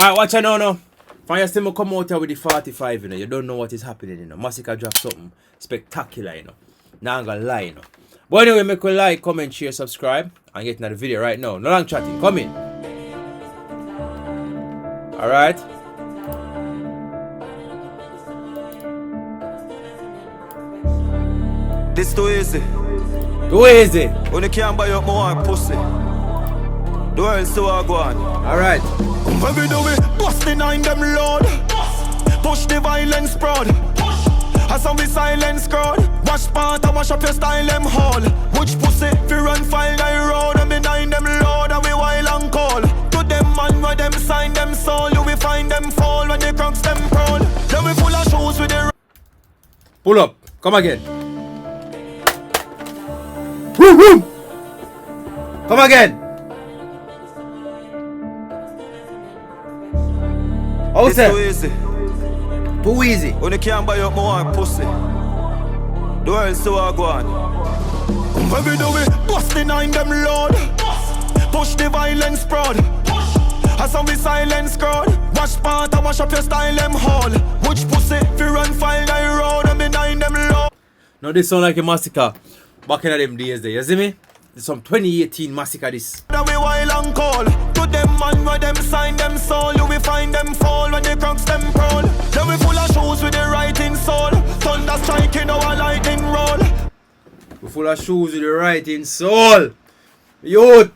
Alright, watch out now. Find your still come out here with the 45, you know. You don't know what is happening, you know. Masicka drop something spectacular, you know. Now I'm gonna lie, you know. But anyway, make a like, comment, share, subscribe, and get into the video right now. No long chatting. Come in. Alright. This too easy. Too easy. When you can't buy up more pussy. The world so hard go on. Alright. When we do it, bust behind them load. Push the violence broad. As some we silence crowd. Wash part and wash up your style them hall. Which pussy fi run file the road. And behind them load and we wild and call. To them man where them sign them soul. You will find them fall when the crooks them prowl. Then we full of shoes with the Pull up. Come again. Woo woo. Come again. Oh, This too easy. Too easy. When you can't buy up more pussy. The world so hard go on. When we do it, bust behind them load. Push the violence broad. As some we silence crowd. Wash part and wash up your style them hall. Which pussy fi run file the road and behind them load. Now this sound like a Masicka back in them days there, you see me? This some 2018 Masicka this. Now we wild and call. To them man where them sign them soul. You will find them fall when the crooks them prowl. Then we full of shoes with the writing soul. Thunder striking our lightning roll. We full of shoes with the writing soul. Youth.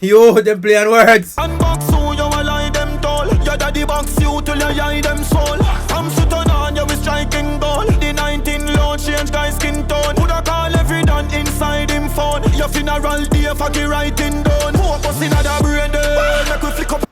Youth, them playing words. And box who you a lie them tall. Your daddy box you till you eye them soul. I'm sitting on you with striking goal. The 19 load change guy skin tone. Put a call every done inside him phone. Your funeral day for the writing done. Who a bust inna the brain there. Make we flick up.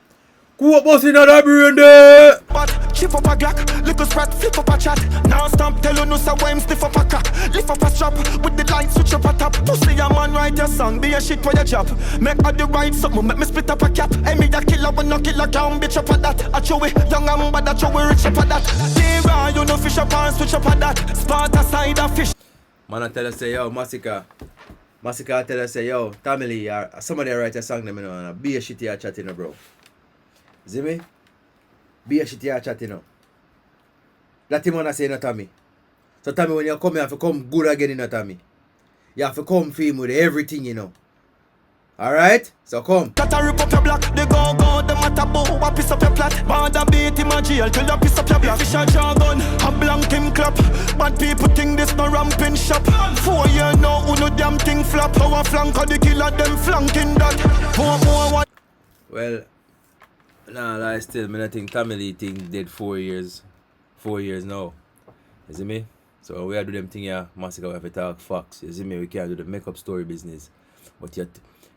Who up us in that brain there? But chip up a glock, little sprat, flip up a chat. Now stop telling us how I'm stiff up a crack. Lift up a strap, with the light switch up a top. To see a man write your song, be a shit where you job. Make all the right something, make me split up a cap. Hey me a killer when no killer can bitch up at that. I show it, young and bad, I show it rich up at that. Tira, you know fish up and switch up at that. Spot aside a fish. Man I tell us say yo, Masicka tell us say yo, Tamily, somebody write a song them you know, and be a shit here chatting bro. See me? Be a shit here chatting now. That him wanna say no Tommy. So Tommy, when you come, you have to come good again, you know Tommy. You have to come film with everything, you know. Alright? So come. Gotta rip up your block, they go, them at a bow, a piece up your plot. Banda beat him a jail till you piss up your block. Fish a jargon, a blank him clap. Bad people think this no ramping shop. 4 years now, who no damn thing flap. Our flank of the killer, them flanking that. More. Well, nah, lie still, I think Tamily thing did 4 years. 4 years now. You see me? So we are do them thing here, Masicka, we have to talk facts. You see me? We can't do the makeup story business. But yet,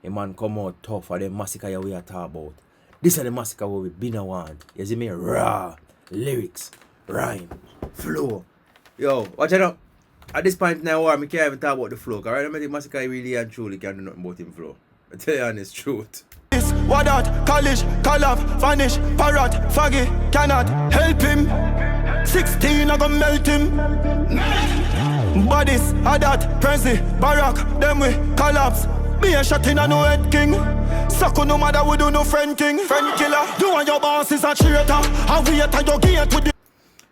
a man come out tough for them Masicka here we are talk about. This is the Masicka where we been a want. You see me? Raw, lyrics, rhyme, flow. Yo, watch it out. At this point now, I can't even talk about the flow. Cause right now, I think Masicka really and truly can't do nothing about him flow. I tell you the honest truth. What that? College, collab, vanish, parrot, faggy, cannot help him. 16, I gon' melt him. Bodies, Adat, Prezi, Barack, them we collapse. Be a shot in a no head king. Suck no matter we do no friend king. Friend killer, you and your boss is a traitor. And we at your gate with the...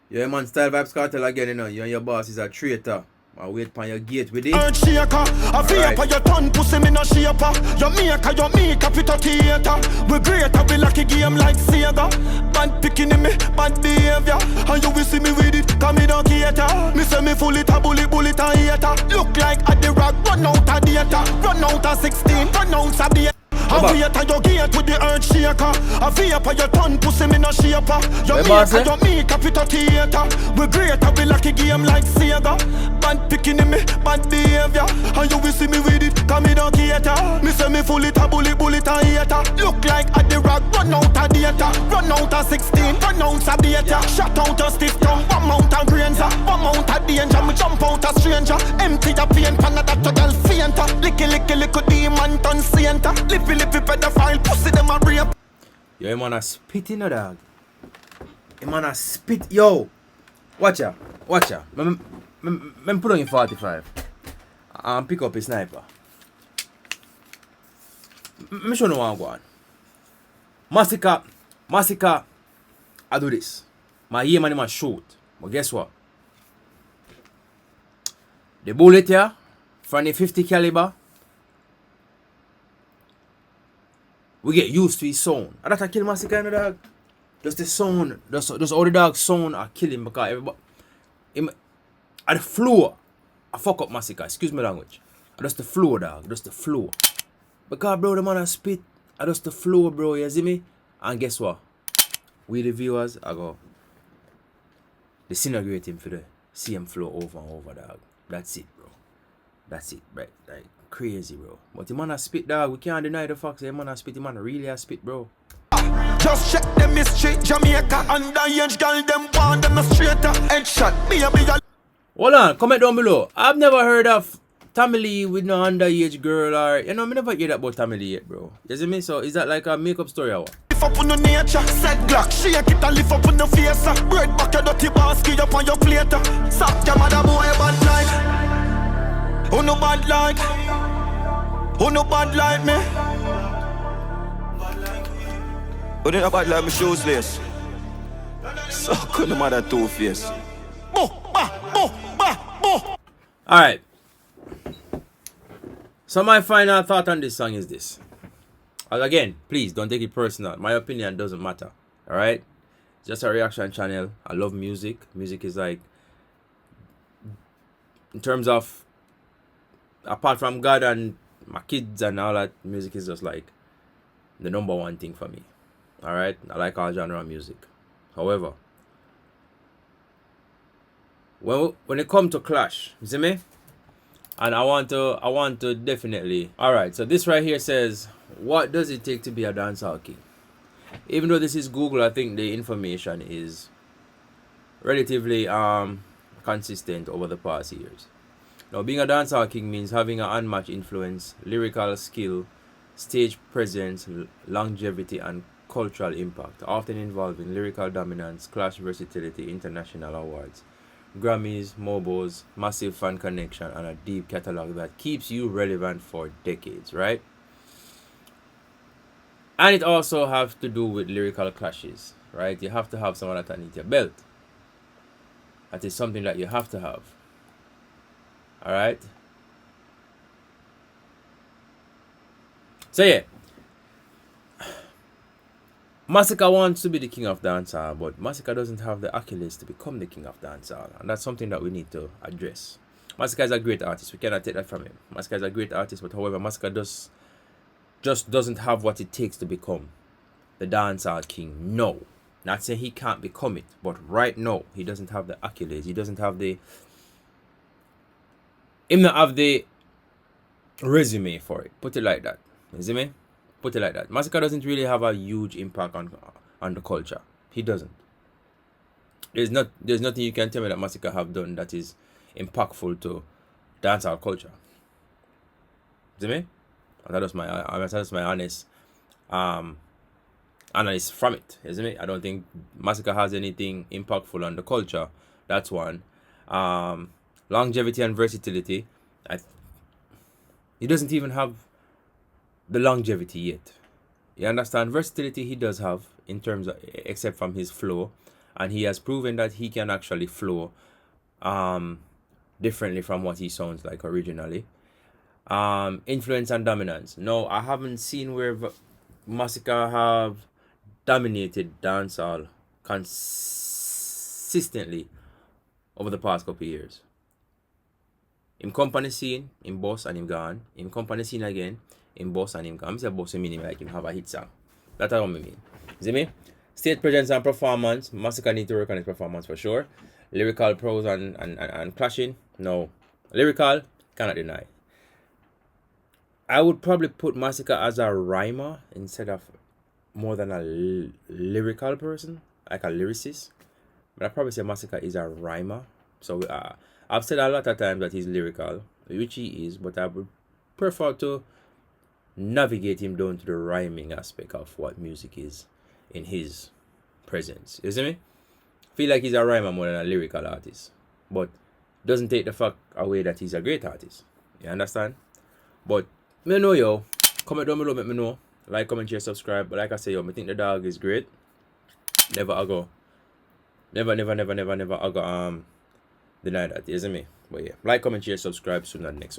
Yeah man, Style Vibes Cartel again, you know. You and your boss is a traitor. I wait for your gate with it. Earth shaker, a vapor, your tongue pussy me no shaper. Your maker, put a theater. We greater, we lucky game like Sega. Bad picking in me, bad behavior. And you will see me with it, come me don't cater. Me say me full it, a bullet a hater. Look like at the rock, run out of data. Run out of 16, run out of the... A waiter your gate with the earth shaker. A vapor your tongue pussy me no shaper. Your maker put a theater. We greater we lucky game like Sega. Bad picking in me, bad behavior. And you will see me with it, cause me don't cater. Me say me full it, a bullet a hater. Look like at the rock, run out of data. Run out of 16, run out of data. Shut out a stiff tongue, one mount of grains. One mount of danger, me jump out a stranger. Empty the paint, pan that to girl fainter. Licky demon turn sainter. Lippy pedophile, pussy them a rape. Yo, him on a spit in the dog. Him on a spit. Yo, watch ya. Me put on your 45 and pick up a sniper. Me show no one go on. Masicka Masicka, I do this. My aim and him a shoot. But guess what? The bullet here, from the 50 caliber, we get used to his sound. And that I kill Masicka, you know, dog. Just the sound, just all the dog sound I kill him because everybody, him, at the floor, I fuck up Masicka, excuse my language. Just the flow, dog, just the flow. Because bro, the man I spit, I just the flow, bro, you see me? And guess what? We the viewers, I go disintegrate him for the same flow over and over, dog. That's it, bro. That's it, right? Like crazy, bro. But the man I spit, dog, we can't deny the fact that the man I spit, the man really a spit, bro. Just check the mystery, Jamaica, underage girl, them want them a straighter. Headshot, me a big a... Hold on, comment down below. I've never heard of Tamale with no underage girl or, you know, I never hear that about Tamale yet, bro. You see me? So is that like a makeup story or what? Lift up on the nature, said Glock, shake it and lift up on the face. Bread back your dirty basket up on your plate. Sock your mother boy bad like. Who no bad like? Who no bad like me? Who didn't bad like me shoes lace? So could the mother two-face. Alright. So my final thought on this song is this. Again, please don't take it personal. My opinion doesn't matter. Alright? Just a reaction channel. I love music. Music is like, in terms of, apart from God and my kids and all that, music is just like the number one thing for me. Alright? I like all genre of music. However, when it comes to clash, you see me? And I want to definitely. Alright, so this right here says, what does it take to be a dancehall king? Even though this is Google, I think the information is relatively consistent over the past years. Now, being a dancehall king means having an unmatched influence, lyrical skill, stage presence, longevity, and cultural impact, often involving lyrical dominance, clash versatility, international awards, Grammys, Mobos, massive fan connection, and a deep catalog that keeps you relevant for decades, right? And it also has to do with lyrical clashes, right? You have to have someone that underneath your belt. That is something that you have to have. Alright? So yeah. Masicka wants to be the king of dancehall, but Masicka doesn't have the accolades to become the king of dancehall, and that's something that we need to address. Masicka is a great artist. We cannot take that from him. Masicka is a great artist, but however, Masicka just doesn't have what it takes to become the dancehall king. No. Not saying he can't become it, but right now, he doesn't have the accolades. He doesn't have the... Him not have the resume for it. Put it like that. You see me? Put it like that. Masicka doesn't really have a huge impact on the culture. He doesn't. There's nothing you can tell me that Masicka have done that is impactful to dancehall culture. See me? And that's my honest analysis from it. You see me? I don't think Masicka has anything impactful on the culture. That's one. Longevity and versatility. He doesn't even have the longevity yet. You understand? Versatility he does have in terms of, except from his flow, and he has proven that he can actually flow differently from what he sounds like originally. Influence and dominance. No, I haven't seen where Masicka have dominated dancehall consistently over the past couple of years. In company scene, in boss and him gone. In company scene again, in boss and him gone. I'm say boss meaning like him have a hit song. That's what I mean. See me? State presence and performance. Masicka need to work on his performance for sure. Lyrical prose and clashing. No. Lyrical, cannot deny. I would probably put Masicka as a rhymer instead of more than a lyrical person, like a lyricist. But I'd probably say Masicka is a rhymer. So I've said a lot of times that he's lyrical, which he is, but I would prefer to navigate him down to the rhyming aspect of what music is in his presence. You see me? Feel like he's a rhymer more than a lyrical artist. But doesn't take the fact away that he's a great artist. You understand? But me know, yo. Comment down below, let me know. Like, comment, share, subscribe. But like I say, yo, I think the dog is great. Never I go. Never I go deny that, you see me? But yeah. Like, comment, share, subscribe soon on the next one.